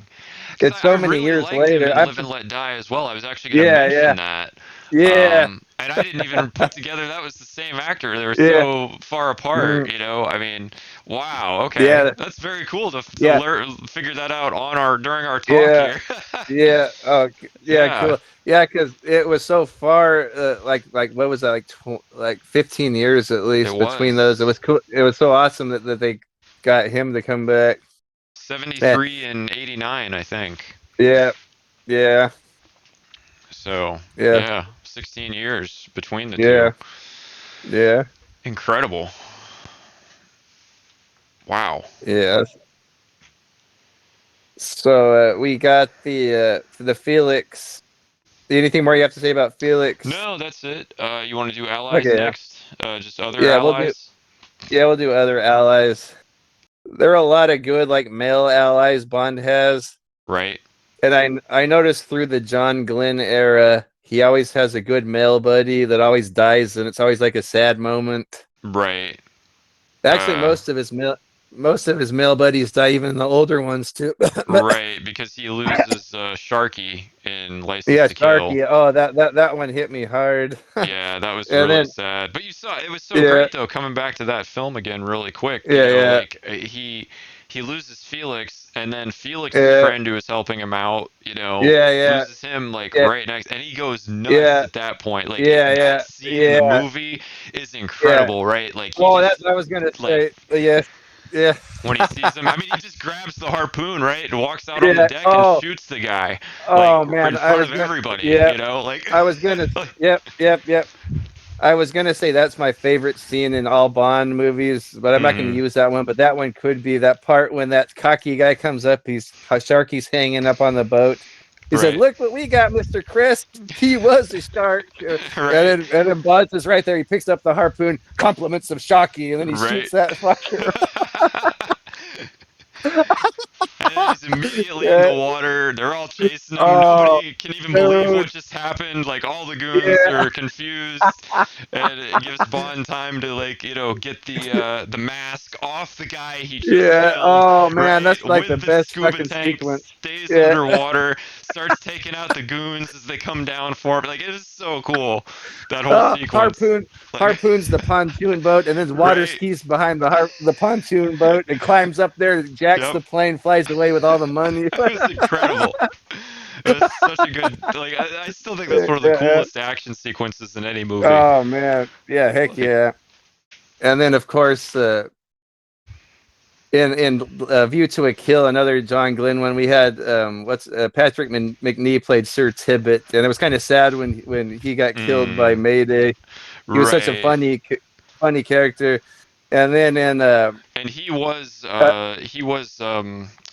Because It's I so many really years liked him later. in I'm Live and Let Die as well. I was actually going to yeah, yeah, mention that. yeah, And I didn't even put together that was the same actor. They were yeah, so far apart, mm, I mean, wow, okay. yeah, That's very cool to yeah, figure that out on our during our talk yeah. here. Yeah. Oh, yeah. Yeah, Cool. Yeah, because it was so far. Like what was that? Like 15 years at it least between those. It was was cool. It was so awesome that they got him to come back. Yeah. 73 and 89, I think. Yeah. Yeah. So, Yeah. yeah, 16 years between the Yeah. two. Yeah. Incredible. Wow. Yeah. So we got the Felix. Anything more you have to say about Felix? No, that's it. You want to do allies Okay. Yeah. next? Just other Yeah. We'll do. allies? Yeah. We'll do other allies. There are a lot of good like male allies Bond has. Right. And I noticed through the John Glenn era, he always has a good male buddy that always dies, and it's always like a sad moment. Right. Actually, Uh, most of his male buddies die, even the older ones too. But right, because he loses Sharky in License yeah, to Kill. Sharky. Oh, that one hit me hard. Yeah, that was And really then sad. But you saw it was so yeah, great though, coming back to that film again really quick. yeah, yeah, Like he loses Felix, and then Felix's yeah, friend who is helping him out, yeah, yeah, loses him like yeah, right next, and he goes nuts yeah, at that point. Like yeah, that yeah, scene in the yeah, movie is yeah. incredible, right? Like he Oh, that just I was gonna like say. Yes, yeah, when he sees him. I mean, he just grabs the harpoon, right, and walks out on the yeah. deck and Oh, shoots the guy, like oh man, in I front was of gonna. everybody. Yeah, Like, I was gonna. like Yep, yep, yep. I was gonna say that's my favorite scene in all Bond movies, but I'm not gonna hmm use that one. But that one could be that part when that cocky guy comes up. Sharky's hanging up on the boat. He said, right, "Look what we got, Mister Chris. He was a shark." And right, then Bonds is right there. He picks up the harpoon, compliments of Sharky, and then he right. shoots that fucker. And then he's immediately in the Yeah. water. They're all chasing him. Oh, Nobody can even believe what dude. just happened. Like all the goons Yeah. are confused, and it gives Bond time to get the mask off the guy he just Yeah. killed, Oh man, right? that's like the With the best scuba fucking tank, sequence. stays Yeah. underwater, starts taking out the goons as they come down for him. Like it is so cool, that whole sequence. Like, Harpoons the pontoon boat, and then water right? skis behind the pontoon boat, and climbs up there, jacks Yep. the plane, flies away with all the money. It was incredible. It was such a good I still think that's Yeah, one of the yeah. coolest action sequences in any movie. Oh man, yeah, heck Like, yeah. And then of course, in View to a Kill, another John Glenn one, we had what's Patrick McNee played Sir Tibbet, and it was kind of sad when he got killed by mm, Mayday. He was such a right. funny character. And then in And uh, he was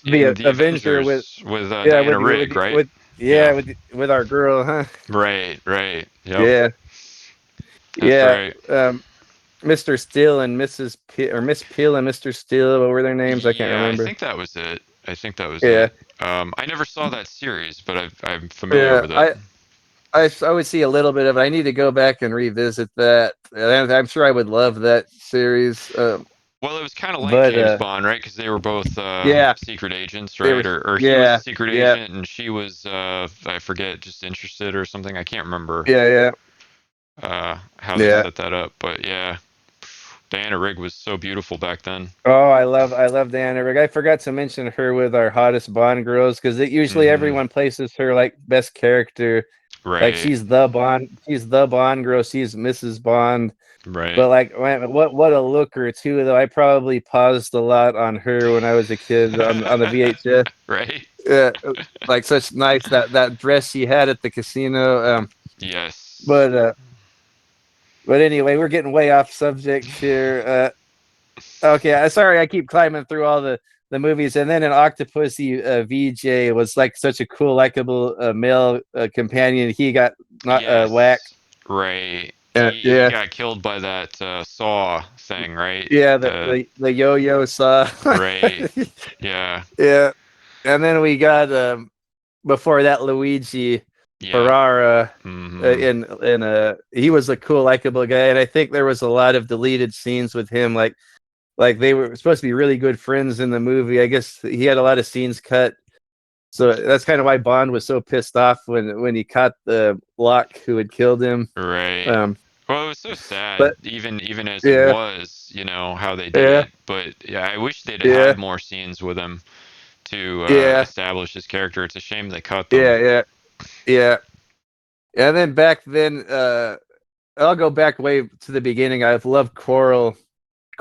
in the the Avenger Avengers with yeah Diana Rigg, right? yeah Yeah. with our girl, huh? Right. Right. Yep. Yeah, That's yeah. right. Mr. Steele and Mrs. or Miss Peel and Mr. Steele. What were their names? I can't Yeah, I remember. think that was it. I think that was Yeah, it. I never saw that series, but I'm familiar yeah. with it. I would see a little bit of it. I need to go back and revisit that. And I'm sure I would love that series. Well, it was kind of like But James Bond, right? Because they were both yeah, secret agents, they were. right? Or he was a Yeah, secret yeah, agent and she was, I forget, just interested or something. I can't remember yeah, yeah, how they yeah. set that up, but yeah, Diana Rigg was so beautiful back then. Oh, I love Diana Rigg. I forgot to mention her with our hottest Bond girls because usually Hmm. everyone places her like best character. Like Right, she's the Bond girl. She's Mrs. Bond. right. But like, man, what a looker too. Though I probably paused a lot on her when I was a kid on the VHS. Right? Yeah, like such nice that dress she had at the casino. Yes. But but anyway, we're getting way off subject here. Okay, sorry, I keep climbing through all the movies, and then an Octopussy VJ was like such a cool, likable male companion. He got not whacked. Yes. Right. He Yeah, got killed by that saw thing, right? yeah, The the yo-yo saw. right. Yeah. Yeah, and then we got before that Luigi Yeah. Ferrara. Hmm. He was a cool, likable guy, and I think there was a lot of deleted scenes with him, like they were supposed to be really good friends in the movie. I guess he had a lot of scenes cut. So that's kind of why Bond was so pissed off when he caught the Locke who had killed him. Right. Um, Well, it was so sad, but even as he yeah, was, how they did yeah, it. But yeah, I wish they'd yeah, had more scenes with him to yeah, establish his character. It's a shame they cut them. yeah, yeah, yeah. And then back then, I'll go back way to the beginning. I've loved Quarrel,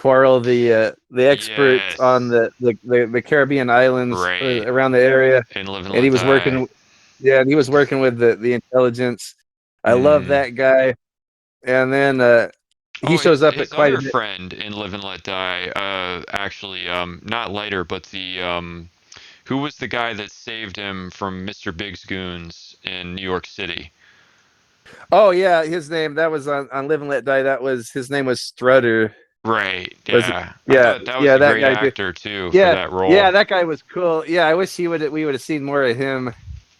the expert on Yes. the Caribbean islands Right. around the area, And Live and and he Let was Die. working. Yeah, and he was working with the intelligence. I love Hmm. that guy. And then he Oh, shows his up at his quite a other bit. friend in Live and Let Die, actually, not Leiter, but the who was the guy that saved him from Mr. Big's goons in New York City? Oh yeah, his name that was on Live and Let Die. That was his name was Strutter. Right. Was it? Yeah. I Yeah, thought that was yeah, a that great guy did. actor too for Yeah, that role. yeah, that guy was cool. Yeah, I wish we would have seen more of him.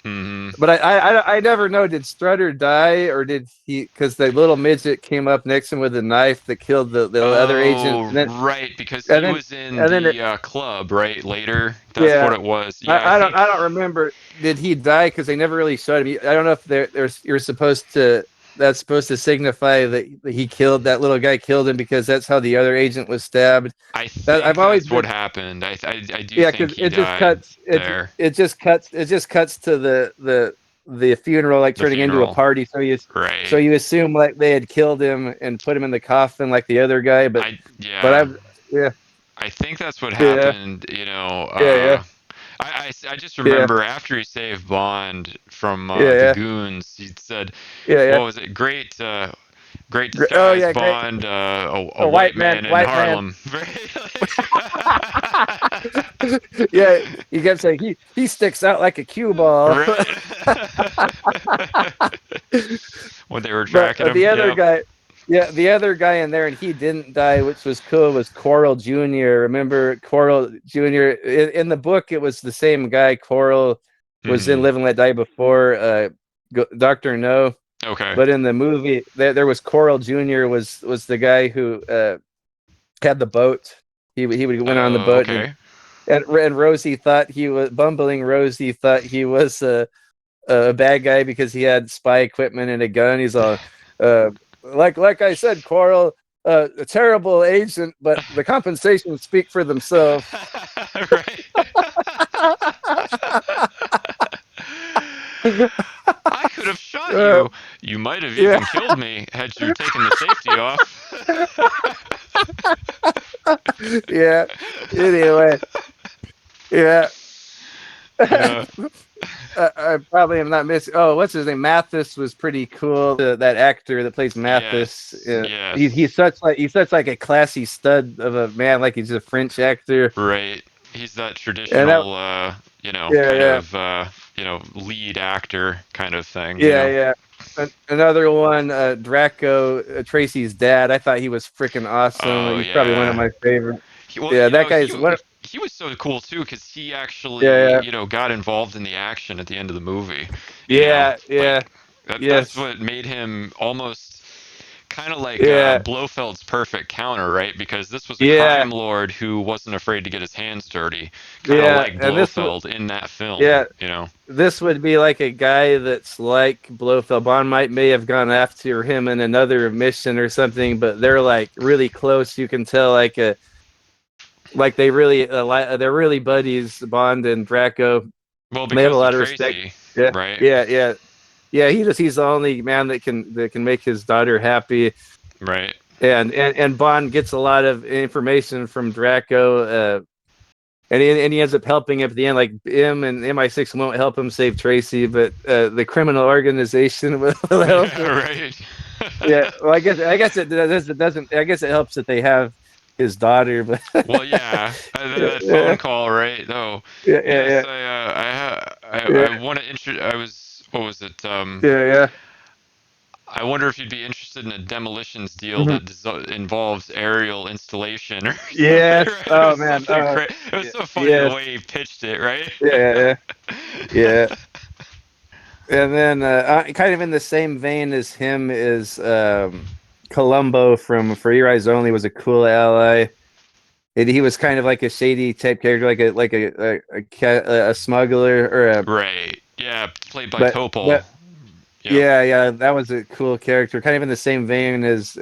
Hmm. But I never know. Did Strutter die or did he? Because the little midget came up next to him with a knife that killed the other agent, Oh, right, because and he then was in and then the club, right? Later, that's yeah, what it was. Yeah, I I think don't remember. Did he die? Because they never really showed him. I don't know if there's you're supposed to. That's supposed to signify that he killed that little guy. Killed him because that's how the other agent was stabbed. I That I've think always that's been what happened. I do yeah, think because he died there. it just cuts to the funeral like The turning into a funeral, party. So right? you assume like they had killed him and put him in the coffin like the other guy, I but yeah, I yeah I think that's what yeah happened. yeah yeah I just yeah remember after he saved Bond from yeah the yeah goons, he said, yeah yeah. "What was it? Great Oh disguise, yeah, great. Bond, a A white man in white man. Harlem." Yeah, he kept saying he sticks out like a cue ball. Right. When they were But tracking him, the other yep. guy, yeah, the other guy in there, and he didn't die, which was cool. Was Coral Jr. Remember Coral Jr. In the book? It was the same guy. Coral was in Hmm. Live and Let Die before Doctor No, Okay. but in the movie, there was Coral Jr. was the guy who had the boat. He would went on the Oh, boat okay. and Rosie thought he was bumbling. Rosie thought he was a bad guy because he had spy equipment and a gun. He's all uh, like I said, Coral, a terrible agent, but the compensations speak for themselves. Right. I could have shot uh, you. You might have yeah, even killed me had you taken the safety off. yeah. Anyway, yeah. Yeah. I probably am not missing. Oh, what's his name? Mathis was pretty cool. That actor that plays Mathis. Yes. He's Yes. such like a classy stud of a man. Like he's a French actor. Right. he's that And that traditional, yeah, kind yeah, of, lead actor kind of thing. yeah, yeah. Another one, Draco, Tracy's dad. I thought he was freaking awesome. Oh He's probably one of yeah. my favorite. Well, Yeah, that guy's what. he was so cool too because he actually, Yeah, got involved in the action at the end of the movie. yeah, yeah, Like that's yes, what made him almost kind of like yeah, Blofeld's perfect counter, right? Because this was a yeah, crime lord who wasn't afraid to get his hands dirty, kind of yeah. like And this, Blofeld in that film. yeah, this would be like a guy that's like Blofeld. Bond might may have gone after him in another mission or something, but they're like really close. You can tell like they really they're really buddies. Bond and Draco. Well, They have a because of lot of respect. Tracy, Yeah, right? yeah, yeah, yeah. He's the only man that can make his daughter happy. Right. And Bond gets a lot of information from Draco. And he ends up helping at the end. Like him and MI6 won't help him save Tracy, but the criminal organization will help Yeah, him. right. Yeah, well, I guess it doesn't. I guess it helps that they have his daughter, but Well, yeah, that phone yeah, call, right? Oh, yeah, yes, yeah, I yeah, want to I was, what was it? yeah, yeah. I wonder if you'd be interested in a demolitions deal Mhm. that involves aerial installation or something, Yes. right? It Oh was man. something crazy. It was so funny the Yes. way he pitched it, right? Yeah, yeah, yeah. And then, kind of in the same vein as him is Columbo from For Your Eyes Only was a cool ally. He was kind of like a shady type character, like a smuggler or a Right. Yeah, played by but Topol. Yep. yeah, yeah, that was a cool character, kind of in the same vein as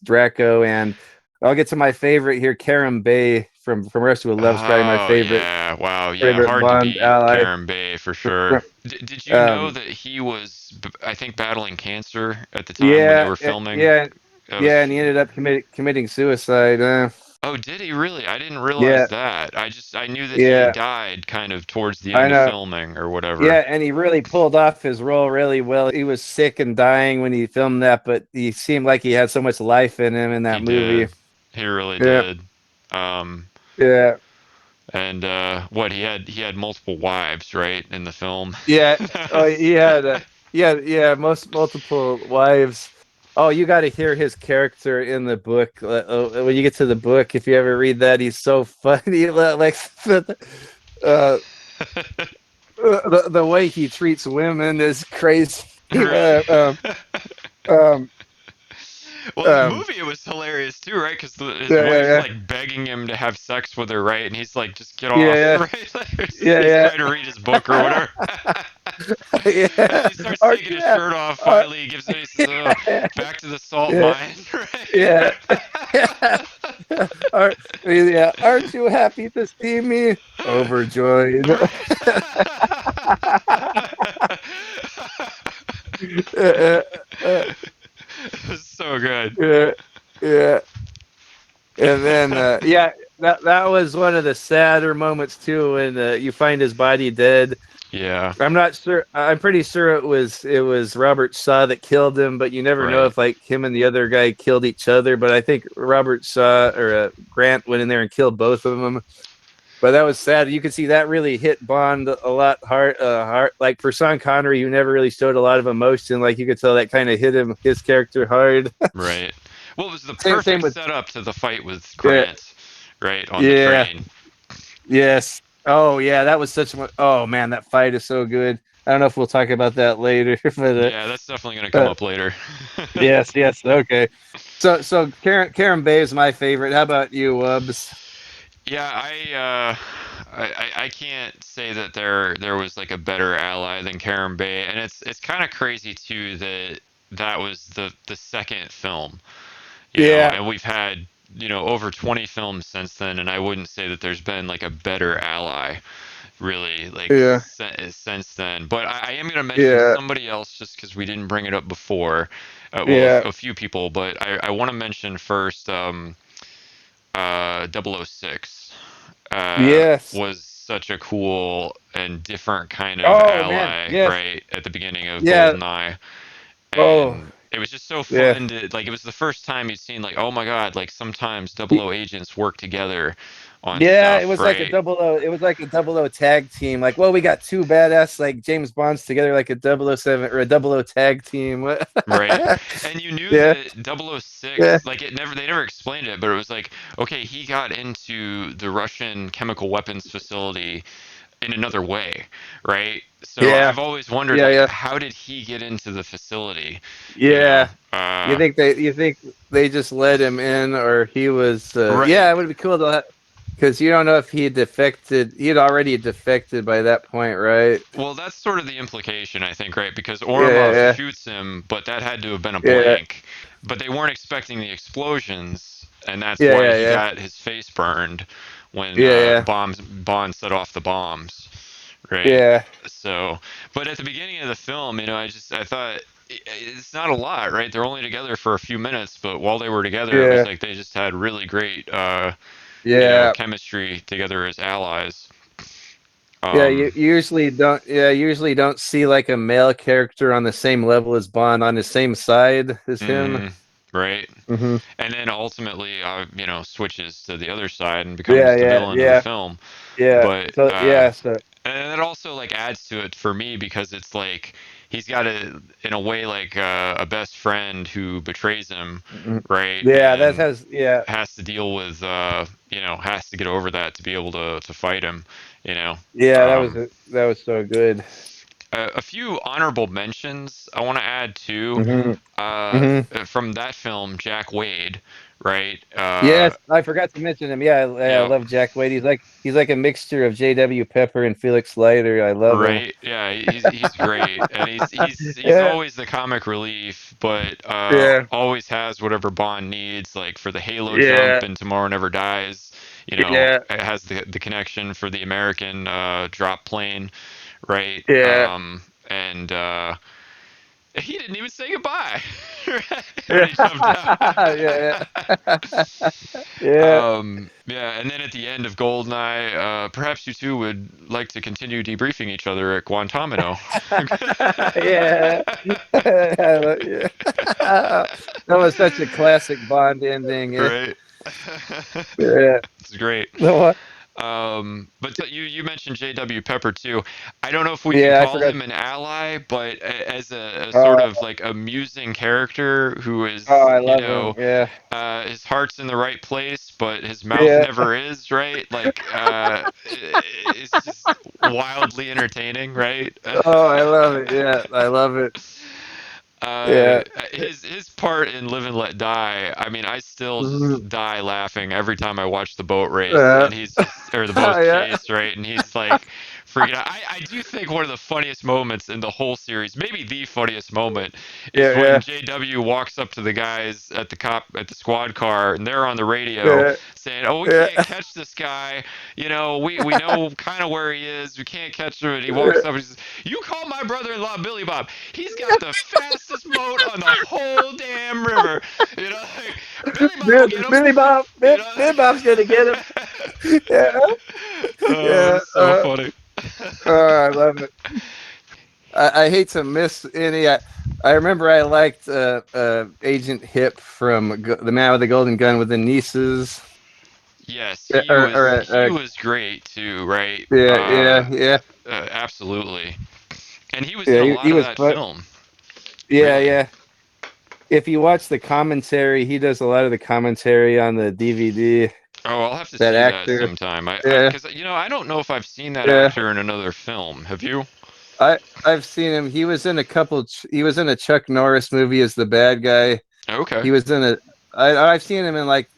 Draco. And I'll get to my favorite here, Karen Bay from Russia with Love's probably my Oh yeah, wow, yeah, favorite hard to Bond beat ally. Karen Bay for sure. Did you know Um, that he was, I think, battling cancer at the time when they yeah, were filming? yeah, That yeah, was. and he ended up committing suicide. Oh, did he really? I didn't realize Yeah, that. I knew that he yeah, died kind of towards the I end of know. filming or whatever. Yeah, and he really pulled off his role really well. He was sick and dying when he filmed that, but he seemed like he had so much life in him in He that movie. did. He really Yeah, did. Um, yeah, and what he had multiple wives, right, in the film. yeah. Oh, he had, yeah, most multiple wives. Oh, you got to hear his character in the book. When you get to the book, if you ever read that, he's so funny. Like, uh, the way he treats women is crazy. Right. Um, Well, in the um, movie, it was hilarious too, right? Because his yeah, wife's yeah, like begging him to have sex with her, right? And he's like, "Just get off," yeah, right? Like, he's yeah, trying to read his book or whatever. yeah, And then yeah. he starts Aren't taking you his happy? shirt off. Uh, Finally, he gives it. He says, "Oh, yeah, back to the salt yeah, mine," yeah, right? yeah. Yeah, aren't you happy to see me? Overjoyed. uh, uh, So good. yeah, yeah. And then, yeah, that was one of the sadder moments too when you find his body dead. Yeah. I'm not sure. I'm pretty sure it was Robert Shaw that killed him, but you never know Right. if like him and the other guy killed each other. But I think Robert Shaw or Grant went in there and killed both of them. But that was sad. You could see that really hit Bond a lot hard. Hard. Like for Sean Connery, who never really showed a lot of emotion. Like you could tell that kind of hit his character hard. Right. Well, it was the Same perfect with setup to the fight with yeah, Grant, right, on the yeah, train. yes. Oh yeah, that was such a. Oh man, that fight is so good. I don't know if we'll talk about that later, but Yeah, that's definitely going to come up later. yes, yes, okay. So Karen Bay is my favorite. How about you, Wubs? Yeah, I can't say that there was like a better ally than Karen Bay, and it's kind of crazy too that that was the second film, Yeah, and we've had over 20 films since then, and I wouldn't say that there's been like a better ally really like yeah, since then. But I am going to mention yeah, somebody else just because we didn't bring it up before. Well, yeah. a few people, but I want to mention first. 006 Yes. was such a cool and different kind of Oh man, ally, yes. right, at the beginning of Yeah. GoldenEye. Oh, And it was just so yeah. fun to like, it was the first time you'd seen like, oh my God, like sometimes 00 agents work together on Yeah, it stuff, was like a right? double O. It was like a double O tag team. Like, well, we got two badass like James Bonds together, like a 007 or a double O tag team. Right. And you knew Yeah, that yeah, 006, like they never explained it, but it was like, okay, he got into the Russian chemical weapons facility in another way, right? So yeah, I've always wondered, yeah, like, yeah, how did he get into the facility? You know? yeah. You think they just let him in, or he was? Yeah, Right. it would be cool to, because you don't know if he defected. He had already defected by that point, right? Well, that's sort of the implication, I think, right? Because Orumov Yeah, shoots him, but that had to have been a yeah, blank. But they weren't expecting the explosions, and that's yeah, why yeah, he yeah, got his face burned when yeah, yeah, Bond set off the bombs, right? yeah, So, but at the beginning of the film, I thought it's not a lot, right? They're only together for a few minutes, but while they were together, it was yeah, like they just had really great, yeah. chemistry together as allies. Yeah, Um, you usually don't. Yeah, usually don't see like a male character on the same level as Bond, on the same side as him. mhm, right. Hmm. And then ultimately, switches to the other side and Yeah, becomes the yeah, villain of the yeah, film. yeah. But So yeah, so and it also like adds to it for me because it's like he's got in a way like a best friend who betrays him, mhm. right? Yeah, that And has yeah, has to deal with has to get over that to be able to fight him, you know. yeah. Um, That was so good. a few honorable mentions I want to add too. Hmm. Uh, Hmm. from that film, Jack Wade, right? Yes, I forgot to mention him. Yeah, I Yeah, love Jack Wade. He's like a mixture of J.W. Pepper and Felix Leiter. I love him. right. Yeah, he's great, and he's Yeah, always the comic relief, but yeah, always has whatever Bond needs, like for the Halo jump yeah, and Tomorrow Never Dies. yeah, It has the connection for the American drop plane, right? yeah, And he didn't even say goodbye when yeah, he jumped out. yeah, yeah. Yeah, and then at the end of Goldeneye, perhaps you two would like to continue debriefing each other at Guantanamo. Yeah. Yeah. That was such a classic Bond ending. Yeah. Right? Yeah. It's great. No, But you mentioned J.W. Pepper too. I don't know if we can yeah, I call forgot. him an ally, but as a sort Uh, of like amusing character who oh, is, I love him. Yeah. his heart's in the right place, but his mouth Yeah. never is, right? Like, it's just wildly entertaining, right? Oh, I love it. Yeah, I love it. uh, Yeah. his part in Live and Let Die, I mean, I still Mhm. just die laughing every time I watch the boat race, Uh, and he's just, or the boat yeah. chase, right? And he's like, freaking out. I do think one of the funniest moments in the whole series, maybe the funniest moment, is Yeah, when yeah. JW walks up to the guys at the squad car, and they're on the radio Yeah. saying, "Oh, we Yeah. can't catch this guy. We know kind of where he is. We can't catch him." And he walks up and he says, "You call my brother-in-law Billy Bob. He's got the fastest boat on the whole damn river. Like, Billy Bob will get him. You know." Billy Bob's gonna get him. Yeah. Oh, Yeah. it's so funny. I love it. I hate to miss any. I remember I liked Agent Hip from The Man with the Golden Gun with the nieces. Yes, he Or was great too, right? yeah, yeah, yeah, Absolutely. And he was in yeah. a lot He of was that fun. film, Yeah, really. yeah. If you watch the commentary, he does a lot of the commentary on the DVD. Oh, I'll have to That see that actor. sometime. Yeah, Because I don't know if I've seen that yeah. actor in another film. Have you? I've seen him. He was in a couple. He was in a Chuck Norris movie as the bad guy. Okay. He was in a. I've seen him in like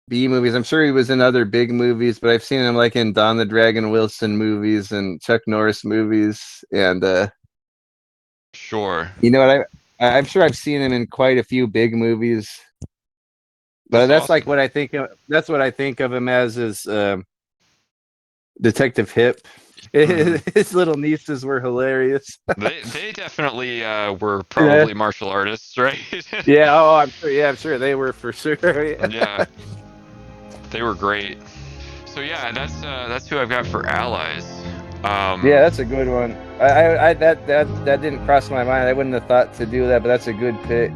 B movies. I'm sure he was in other big movies, but I've seen him like in Don the Dragon Wilson movies and Chuck Norris movies. And Sure. you know what? I'm sure I've seen him in quite a few big movies. But That's that's like awesome. what I think of. That's what I think of him as is Detective Hip. Hmm. His little nieces were hilarious. They definitely were Yeah. probably martial artists, right? Yeah. Oh, I'm sure. Yeah, I'm sure they were for sure. Yeah. Yeah, they were great. So yeah, that's who I've got for allies. Yeah, Um, that's a good one. That didn't cross my mind. I wouldn't have thought to do that, but that's a good pick.